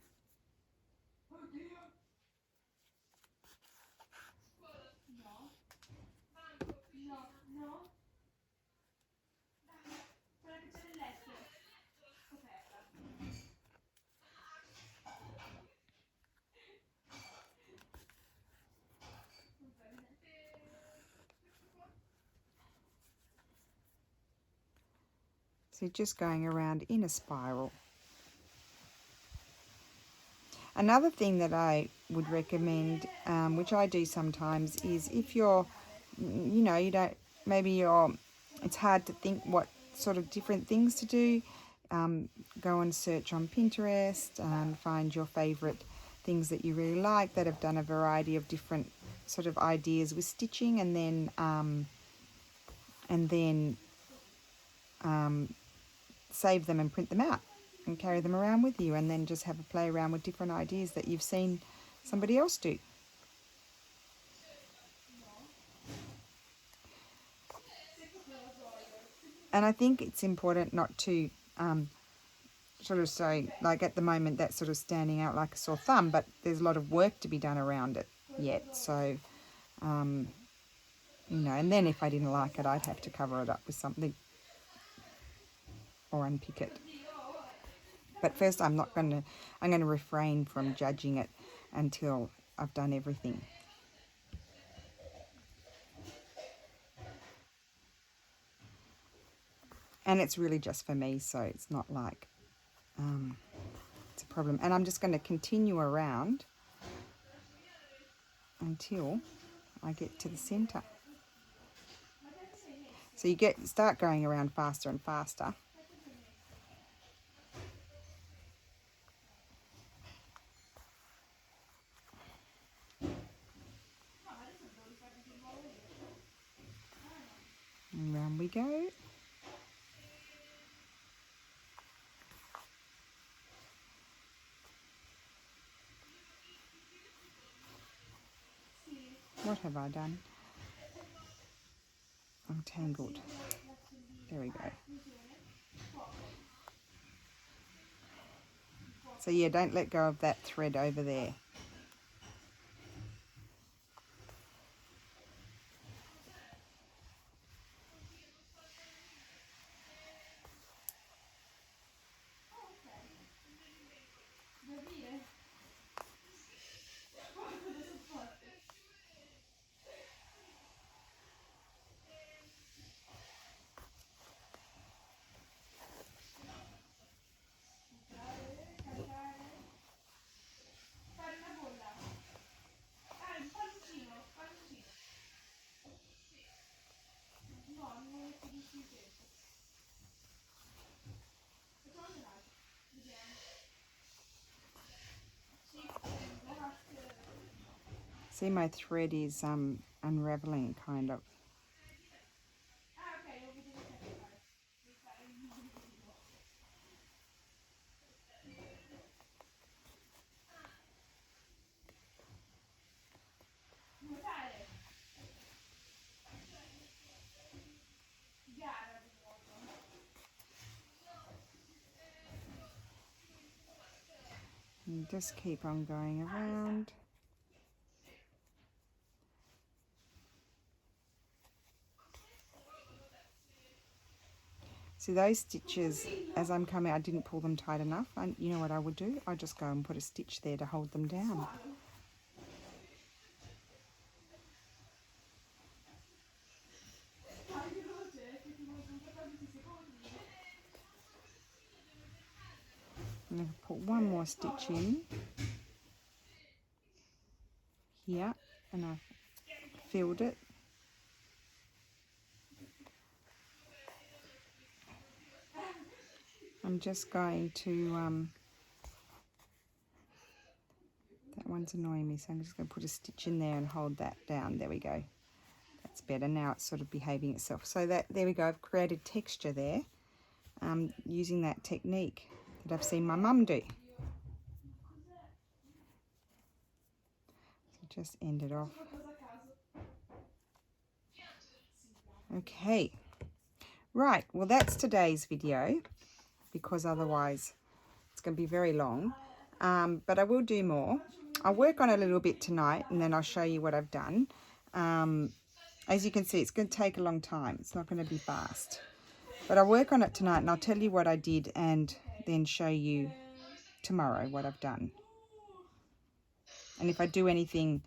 So just going around in a spiral. Another thing that I would recommend, which I do sometimes, is if you're, you know, you don't, maybe you're, it's hard to think what sort of different things to do, go and search on Pinterest and find your favorite things that you really like that have done a variety of different sort of ideas with stitching, and then save them and print them out and carry them around with you, and then just have a play around with different ideas that you've seen somebody else do. And I think it's important not to sort of say, like at the moment that's sort of standing out like a sore thumb, but there's a lot of work to be done around it yet. So, you know, and then if I didn't like it, I'd have to cover it up with something or unpick it. But first I'm going to refrain from judging it until I've done everything. And it's really just for me, so it's not like it's a problem. And I'm just going to continue around until I get to the center. So you start going around faster and faster. And round we go. What have I done? I'm tangled. There we go. So yeah, don't let go of that thread over there. See, my thread is unraveling kind of. And just keep on going around. See those stitches, as I'm coming, I didn't pull them tight enough. You know what I would do? I'd just go and put a stitch there to hold them down. I'm going to put one more stitch in here, and I've filled it. I'm just going to, that one's annoying me, so I'm just going to put a stitch in there and hold that down. There we go. That's better. Now it's sort of behaving itself. So that, there we go, I've created texture there, using that technique that I've seen my mum do. So just end it off. Okay. Right, well that's today's video, because otherwise it's going to be very long. But I will do more. I'll work on it a little bit tonight, and then I'll show you what I've done. As you can see, it's going to take a long time. It's not going to be fast. But I'll work on it tonight, and I'll tell you what I did, and then show you tomorrow what I've done. And if I do anything,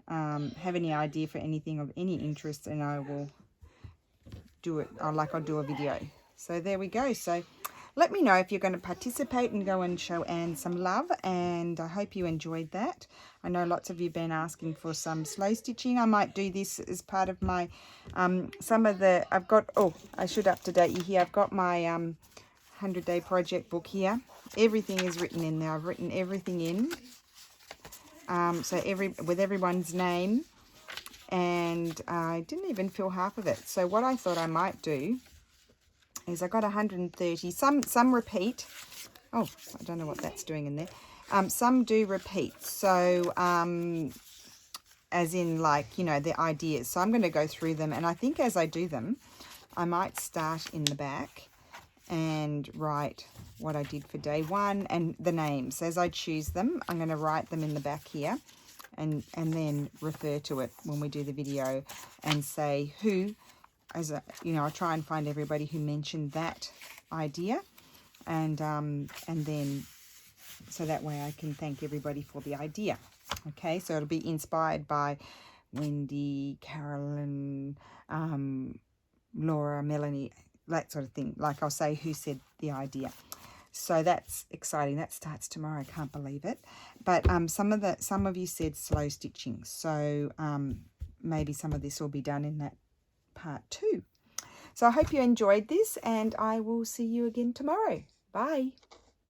have any idea for anything of any interest, then I will do it. I'll do a video. So there we go. So let me know if you're going to participate and go and show Anne some love, and I hope you enjoyed that. I know lots of you have been asking for some slow stitching. I might do this as part of my, I've got, oh, I should update you here. I've got my 100-day project book here. Everything is written in there. I've written everything in. So with everyone's name, and I didn't even fill half of it. So what I thought I might do is I got 130. Some repeat. Oh, I don't know what that's doing in there. Some do repeat. So as in, like, you know, the ideas. So I'm going to go through them, and I think as I do them, I might start in the back and write what I did for day one and the names. As I choose them, I'm going to write them in the back here, and then refer to it when we do the video and say who, as a, you know, I try and find everybody who mentioned that idea, and then so that way I can thank everybody for the idea. Okay, so it'll be inspired by Wendy, Carolyn, Laura, Melanie, that sort of thing. Like I'll say who said the idea. So that's exciting. That starts tomorrow. I can't believe it. But some of you said slow stitching. So maybe some of this will be done in that part 2. So I hope you enjoyed this, and I will see you again tomorrow. Bye.